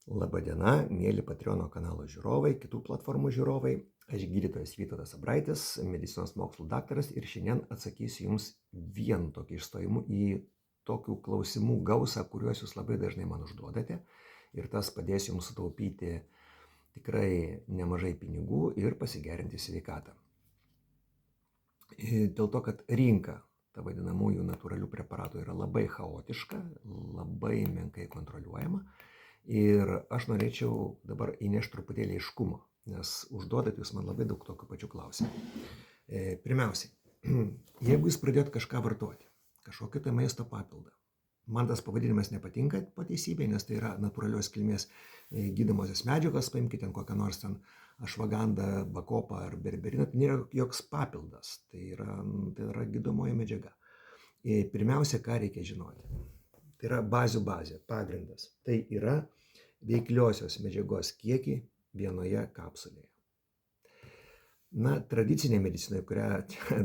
Labadiena, mėly Patreono kanalo žiūrovai, kitų platformų žiūrovai. Aš gydytojas Vytautas Abraitis, medicinos mokslų daktaras ir šiandien atsakysiu Jums vien tokį išstojimu į tokių klausimų gausą, kuriuos Jūs labai dažnai man užduodate. Ir tas padės Jums sutaupyti tikrai nemažai pinigų ir pasigerinti sveikatą. Dėl to, kad rinka, ta vadinamųjų natūralių preparatų, yra labai chaotiška, labai menkai kontroliuojama. Ir aš norėčiau dabar įnešti truputėlį aiškumo, nes užduodat Jūs man labai daug tokių pačių klausimų. Pirmiausiai, jeigu Jūs pradėjot kažką vartoti, kažkokį tai maisto papildą, man tas pavadinimas nepatinka po teisybei, nes tai yra natūralios kilmės gydomosios medžiagos, paimkite ten kokią nors ten ašvagandą, bakopą ar berberiną, tai nėra joks papildas, tai yra gydomoji medžiaga. Pirmiausia, ką reikia žinoti. Tai yra bazių bazė, pagrindas. Tai yra veikliosios medžiagos kiekį vienoje kapsulėje. Na, tradicinė medicina, kuria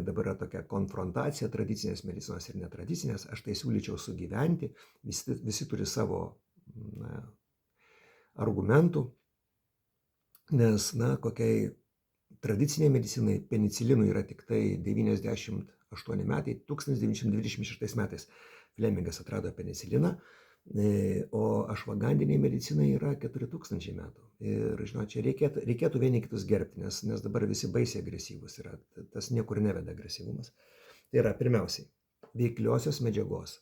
dabar yra tokia konfrontacija tradicinės medicinos ir netradicinės, aš tai siūlyčiau sugyventi, visi turi savo argumentų, nes, kokiai tradiciniai medicinai penicilinui yra tik tai 98 metai, 1926 metais Flemingas atrado peniciliną, o ašvagandiniai medicinai yra 4000 metų. Ir, žinot, čia reikėtų vieni kitus gerbti, nes dabar visi baisiai agresyvus yra, tas niekur neveda agresyvumas. Tai yra, pirmiausiai, veikliosios medžiagos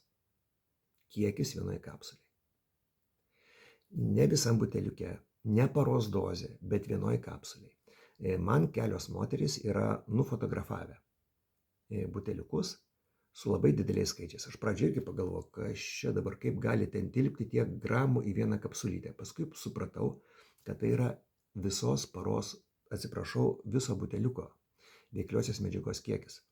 kiekis vienoje kapsulėje. Ne visam buteliuke, ne paros dozė, bet vienoje kapsulėje. Man kelios moterys yra nufotografavę buteliukus su labai dideliais skaičiais. Aš pradžioje irgi pagalvojau, kas čia dabar, kaip gali ten tilpti tiek gramų į vieną kapsulytę. Paskui supratau, kad tai yra visos paros, viso buteliuko veikliosios medžiagos kiekis.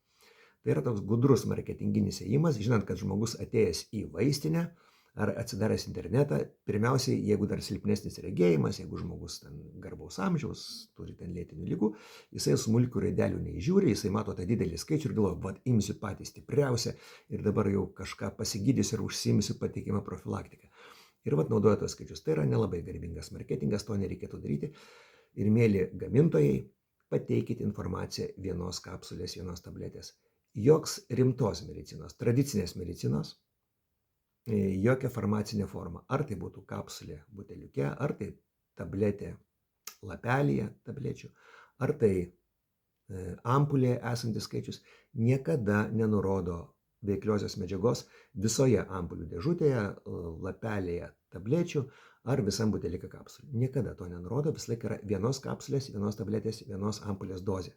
Tai yra toks gudrus marketinginis ėjimas, žinant, kad žmogus atėjęs į vaistinę ar atsidaręs internetą, pirmiausiai, jeigu dar silpnesnis regėjimas, jeigu žmogus ten garbaus amžiaus, turi ten lėtinių ligų, jisai smulkių raidelių neįžiūri, jisai mato tą didelį skaičių ir galvoja, vat imsiu patį stipriausią ir dabar jau kažką pasigydysiu ir užsiimsiu patikimą profilaktiką. Ir vat naudoja tos skaičius. Tai yra nelabai garbingas marketingas, to nereikėtų daryti. Ir mėly gamintojai, pateikite informaciją vienos kapsulės, vienos tabletės. Joks rimtos medicinos, tradicinės medicinos, jokia farmacinė forma. Ar tai būtų kapsulė buteliuke, ar tai tabletė lapelėje tablečių, ar tai ampulėje esantis skaičius, niekada nenurodo veikliosios medžiagos visoje ampulių dėžutėje, lapelėje tablečių ar visam buteliuke kapsulė. Niekada to nenurodo, vis laik yra vienos kapsulės, vienos tabletės, vienos ampulės dozė.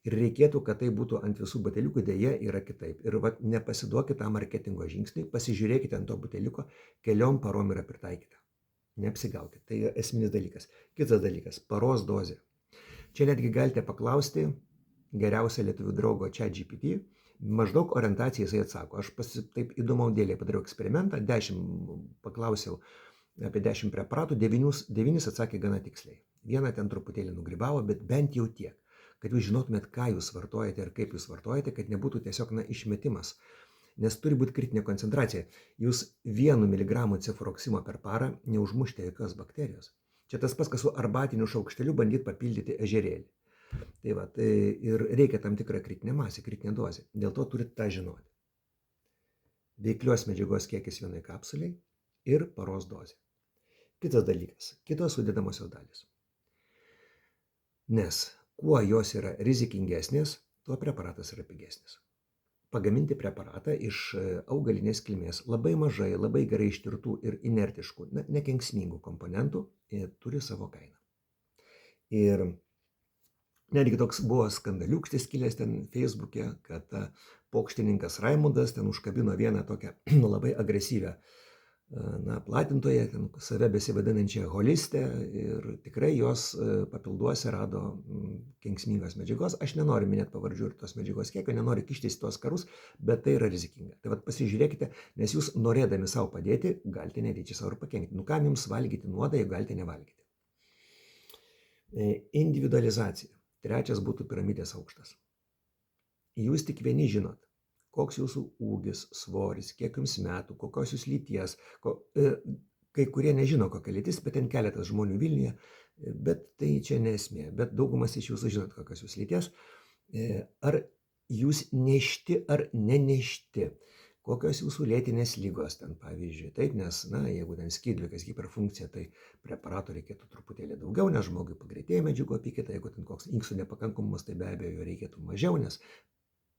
Ir reikėtų, kad tai būtų ant visų buteliukų, dėja yra kitaip. Ir nepasiduokite tą marketingo žingsnį, pasižiūrėkite ant to buteliuko, keliom parom yra pritaikyta. Neapsigaukite, tai esminis dalykas. Kitas dalykas, paros dozė. Čia netgi galite paklausti geriausią lietuvių draugo ChatGPT, maždaug orientaciją jisai atsako. Aš taip įdomau dėlį padariau eksperimentą, paklausiau apie 10 preparatų, 9 atsakė gana tiksliai. Vieną ten truputėlį nugribavo, bet bent jau tiek, kad jūs žinotumėt, ką jūs vartojate ir kaip jūs vartojate, kad nebūtų tiesiog išmetimas. Nes turi būti kritinė koncentracija. Jūs 1 mg cefuroksimo per parą neužmušite jokios bakterijos. Čia tas pats, kas su arbatiniu šaukšteliu bandyti papildyti ežerėlį. Tai ir reikia tam tikrą kritinę masę, kritinę dozę. Dėl to turite tą žinoti. Veiklios medžiagos kiekis vienai kapsuliai ir paros dozė. Kitas dalykas, kitos sudedamosios dalys. Nes kuo jos yra rizikingesnės, tuo preparatas yra pigesnis. Pagaminti preparatą iš augalinės kilmės labai mažai, labai gerai ištirtų ir inertiškų, nekenksmingų komponentų turi savo kainą. Ir netgi toks buvo skandaliūkštis kilęs ten Facebook'e, kad pokštininkas Raimundas ten užkabino vieną tokią labai agresyvę platintoje, ten save besivadinančią holistę ir tikrai jos papilduose rado kenksmingos medžiagos. Aš nenoriu minėti pavardžių ir tos medžiagos kiekio, nenoriu kištis į tos karus, bet tai yra rizikinga. Tai pasižiūrėkite, nes jūs norėdami savo padėti, galite netyčia savo ir pakenkti. Kam jums valgyti nuodą, jeigu galite nevalgyti? Individualizacija. Trečias būtų piramidės aukštas. Jūs tik vieni žinot, koks jūsų ūgis, svoris, kiek jums metų, kokios jūs lyties, kai kurie nežino, kokia lytis, bet ten keletas žmonių Vilniuje, bet tai čia nesmė. Bet daugumas iš jūsų žinot, kokios jūs lyties. Ar jūs nešti ar nenešti? Kokios jūsų lėtinės lygos ten, pavyzdžiui. Taip, nes, jeigu ten skydliukas hiperfunkcija, tai preparato reikėtų truputėlį daugiau, nes žmogui pagreitėja medžiagų apykaita. Jeigu ten koks inkstų nepakankamumas, tai be abejo jo reikėtų mažiau, nes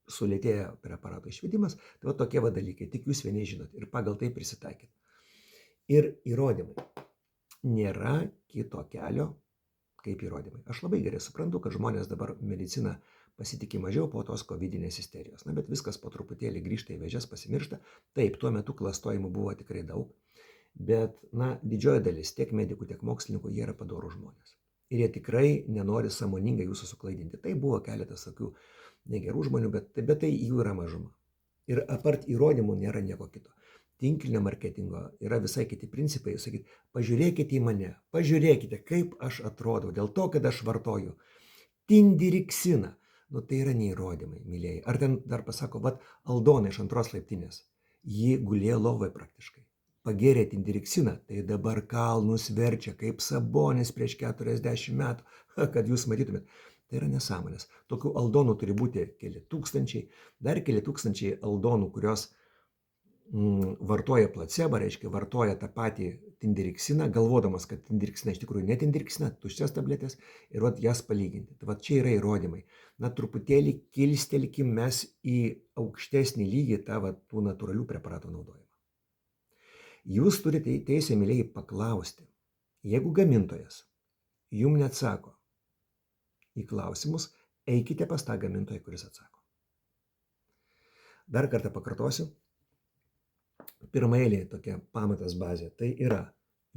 sulėtėja preparato išvedimas. Tai va tokie va dalykai, tik jūs vieni žinot ir pagal tai prisitaikyti. Ir įrodymai. Nėra kito kelio kaip įrodymai. Aš labai gerai suprantu, kad žmonės dabar mediciną pasitikė mažiau po tos covidinės isterijos. Bet viskas po truputėlį grįžta į vėžes, pasimiršta. Taip, tuo metu klastojimų buvo tikrai daug, bet, didžioji dalis tiek medikų, tiek mokslininkų, jie yra padorų žmonės. Ir jie tikrai nenori sąmoningai jūsų suklaidinti. Tai buvo keletas tokių negerų žmonių, bet tai jų yra mažuma. Ir apart įrodymų nėra nieko kito. Tinklinio marketingo yra visai kiti principai. Jūs sakyti, pažiūrėkite į mane, pažiūrėkite, kaip aš atrodau, dėl to, kad aš vartoju tindiriksiną. Tai yra neįrodymai, mylėjai. Ar ten dar pasako, Aldona iš 2 laiptinės, ji gulėjo lovai praktiškai. Pagėrė tindiriksiną, tai dabar kalnus verčia kaip Sabonis prieš 40 metų, kad jūs matytumėt. Tai yra nesąmonės. Tokių Aldonų turi būti keli tūkstančiai, dar keli tūkstančiai Aldonų, kurios vartoja placebą, reiškia vartoja tą patį tindiriksiną, galvodamas, kad tindiriksina iš tikrųjų ne tindiriksina, tuščias tabletės ir jas palyginti. Tai čia yra įrodymai. Truputėlį kilstelkim mes į aukštesnį lygį tų natūralių preparatų naudojimą. Jūs turite teisę, mylėjai, paklausti, jeigu gamintojas jums neatsako į klausimus, eikite pas tą gamintoją, kuris atsako. Dar kartą pakartosiu. Pirmaeilė tokia pamatas bazė, tai yra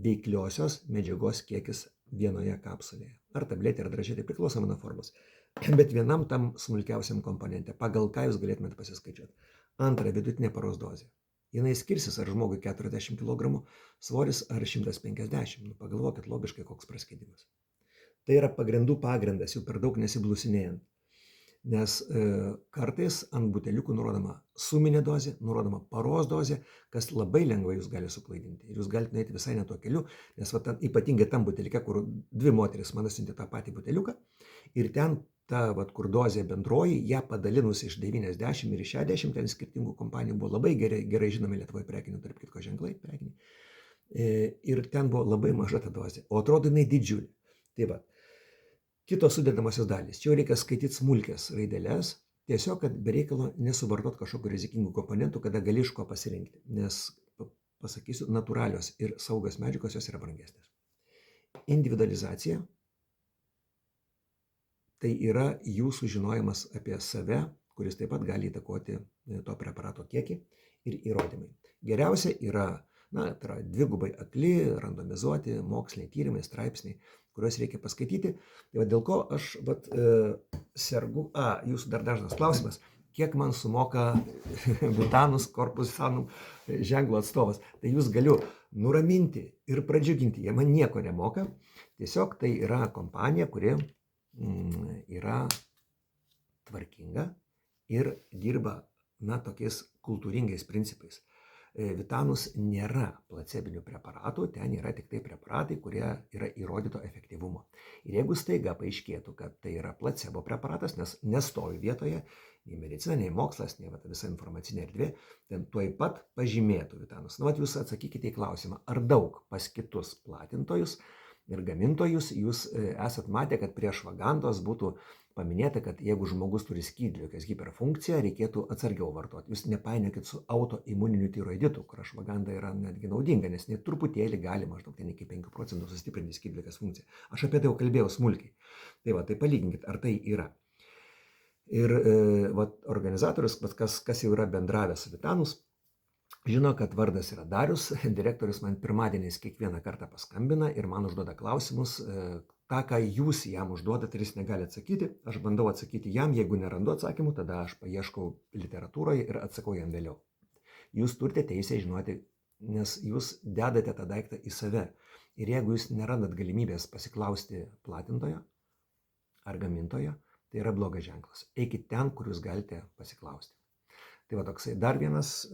veikliosios medžiagos kiekis vienoje kapsulėje. Ar tabletė, ar dražetė, priklausomai nuo formos. Bet vienam tam smulkiausiam komponente, pagal ką jūs galėtumėte pasiskaičiuoti. Antra, vidutinė paros dozė. Jinai skirsis, ar žmogui 40 kg svoris, ar 150. Pagalvokit logiškai, koks praskėdimas. Tai yra pagrindų pagrindas, jau per daug nesiblusinėjant. Nes kartais ant buteliukų nurodoma suminė dozė, nurodoma paros dozė, kas labai lengvai jūs gali suklaidinti. Ir jūs galite nueiti visai ne tuo keliu, nes ypatingai tam butelike, kur 2 moteris man siuntė tą patį buteliuką, ir ten ta, kur dozė bendroji, ją padalinus iš 90 ir iš 60, ten skirtingų kompanijų buvo labai gerai žinomi Lietuvoje prekinių, tarp kitko ženklai prekiniai. Ir ten buvo labai maža ta dozė, o atrodo jinai didžiulė. Tai va. Kitos sudedamosios dalys. Čia reikia skaityti smulkės raideles, tiesiog, kad be reikalo nesuvartot kažkokių rizikingų komponentų, kada gali iš ko pasirinkti. Nes, pasakysiu, natūralios ir saugios medžiagos jos yra brangesnės. Individualizacija. Tai yra jūsų žinojimas apie save, kuris taip pat gali įtakoti to preparato kiekį, ir įrodymai. Geriausia yra, tai yra dvigubai akli, randomizuoti, moksliniai tyrimai, straipsniai, kuriuos reikia paskaityti. Tai dėl ko aš sergu. Jūsų dar dažnas klausimas, kiek man sumoka Vitanus Corpus Sanum ženklo atstovas. Tai jūs galiu nuraminti ir pradžiuginti, jie man nieko nemoka. Tiesiog tai yra kompanija, kuri yra tvarkinga ir dirba tokiais kultūringais principais. Vitanus nėra placebinių preparatų, ten yra tik tai preparatai, kurie yra įrodyto efektyvumo. Ir jeigu staiga paaiškėtų, kad tai yra placebo preparatas, nes nestovi vietoje, nei medicina, nei mokslas, nei visa informacinė erdvė, ten tuoj pat pažymėtų Vitanus. Jūs atsakykite į klausimą, ar daug pas kitus platintojus ir gamintojus jūs esat matę, kad prie švagandos būtų paminėta, kad jeigu žmogus turi skydliaukės hiperfunkciją, reikėtų atsargiau vartoti. Jūs nepainiokit su autoimuniniu tiroiditu, kur švaganda yra netgi naudinga, nes net truputėlį gali maždaug ten iki 5 procentų sustiprinti skydliaukės funkciją. Aš apie tai jau kalbėjau smulkiai. Tai palyginkit, ar tai yra. Ir organizatorius, kas jau yra bendravęs su Vitanus, žino, kad vardas yra Darius, direktorius man pirmadieniais kiekvieną kartą paskambina ir man užduoda klausimus, tą, ką jūs jam užduodat ir jis negali atsakyti, aš bandau atsakyti jam, jeigu nerandu atsakymų, tada aš paieškau literatūroje ir atsakau jam vėliau. Jūs turite teisę žinoti, nes jūs dedate tą daiktą į save. Ir jeigu jūs nerandat galimybės pasiklausti platintojo ar gamintojo, tai yra blogas ženklas. Eikit ten, kur jūs galite pasiklausti. Tai toksai dar vienas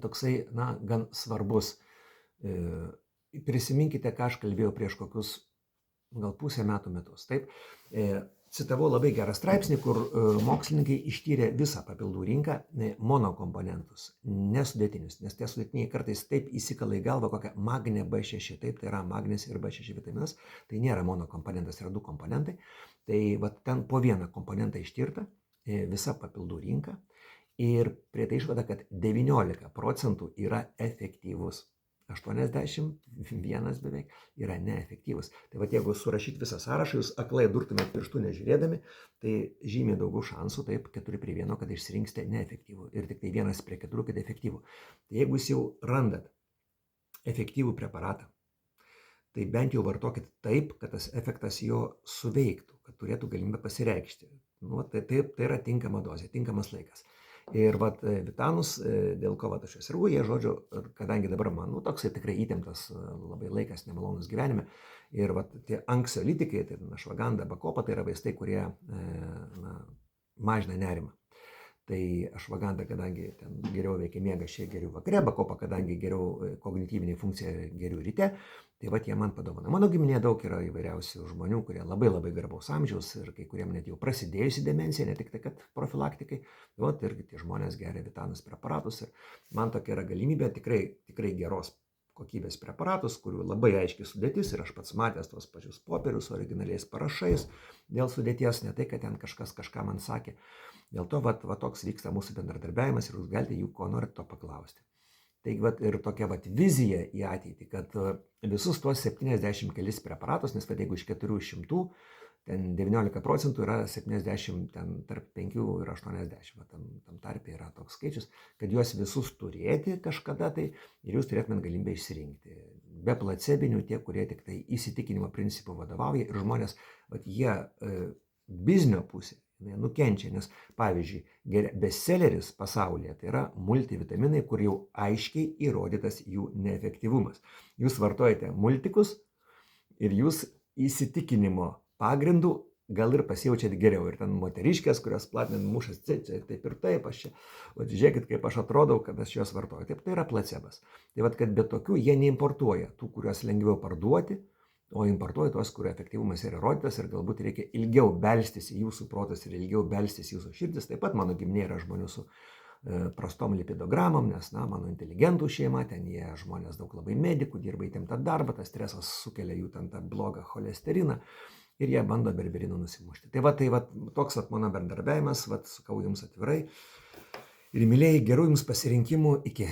toksai, gan svarbus. Prisiminkite, ką aš kalbėjau prieš kokius gal pusę metus. Taip, citavau labai gerą straipsnį, kur mokslininkai ištyrė visą papildų rinką, monokomponentus, nesudėtinius, nes tie sudėtiniai kartais taip įsikala į galvą kokią magnę B6, taip, tai yra magnis ir B6 vitaminas, tai nėra monokomponentas, yra 2 komponentai, tai ten po vieną komponentą ištirta visa papildų rinka ir prie tai išvada, kad 19% yra efektyvus. 81 beveik yra neefektyvus. Tai jeigu surašyti visą sąrašą, jūs aklai durtumėt pirštų nežiūrėdami, tai žymiai daugiau šansų, taip, 4:1, kad išsirinksite neefektyvų ir tik tai 1:4, kad efektyvų. Tai jeigu jūs jau randat efektyvų preparatą, tai bent jau vartokit taip, kad tas efektas jo suveiktų, kad turėtų galimybę pasireikšti. Tai yra tinkama dozė, tinkamas laikas. Ir vitanus, dėl ko aš juos sergu, jie, žodžiu, kadangi dabar man toksai tikrai įtemptas labai laikas, nemalonus gyvenime, ir tie anksiolitikai, tai ašvaganda, bakopa, tai yra vaistai, kurie mažina nerimą. Tai ašvaganda, kadangi ten geriau veikia miega, aš geriu vakare, bakopa, kadangi geriau kognityvinė funkcija geriu ryte, tai jie man padovana. Mano giminėje daug yra įvairiausių žmonių, kurie labai labai garbaus amžiaus ir kai kuriem net jau prasidėjusi demencija, ne tik tai, kad profilaktikai, irgi tie žmonės geria vitanus preparatus ir man tokia yra galimybė tikrai geros kokybės preparatus, kurių labai aiškiai sudėtis ir aš pats matęs tuos pačius popierius originaliais parašais dėl sudėties, ne tai, kad ten kažkas kažką man sakė. Dėl to toks vyksta mūsų bendradarbiavimas ir jūs galite jų ko norite to paklausti. Taigi ir tokia vizija į ateitį, kad visus tuos 70 kelis preparatus, nes jeigu iš 400, ten 19% yra 70, ten tarp 5 ir 80, tam tarpe yra toks skaičius, kad juos visus turėti kažkada tai ir jūs turėtumėt galimybę išsirinkti. Be placebinių, tie, kurie tik tai įsitikinimo principų vadovauja ir žmonės, jie biznio pusė nukenčia, nes pavyzdžiui, bestselleris pasaulyje tai yra multivitaminai, kur jau aiškiai įrodytas jų neefektyvumas. Jūs vartojate multikus ir jūs įsitikinimo pagrindų gal ir pasijaučiat geriau. Ir ten moteriškės, kurios platinant mušas, taip ir taip, aš čia, žiūrėkit, kaip aš atrodau, kad aš juos vartoju. Taip, tai yra placebas. Tai kad be tokių jie neimportuoja tų, kuriuos lengviau parduoti, o importuoja tuos, kurio efektyvumas yra įrodytas ir galbūt reikia ilgiau belstis į jūsų protas ir ilgiau belstis į jūsų širdis. Taip pat mano giminėje yra žmonių su prastom lipidogramom, nes, mano inteligentų šeima, ten jie žmonės daug labai medikų, dirba įtemptą darbą, tas stresas sukelia jų ten tą blogą cholesteriną ir jie bando berberinų nusimušti. Tai toks mano bendradarbiavimas, sakau jums atvirai ir mylėjai, gerų jums pasirinkimų, iki.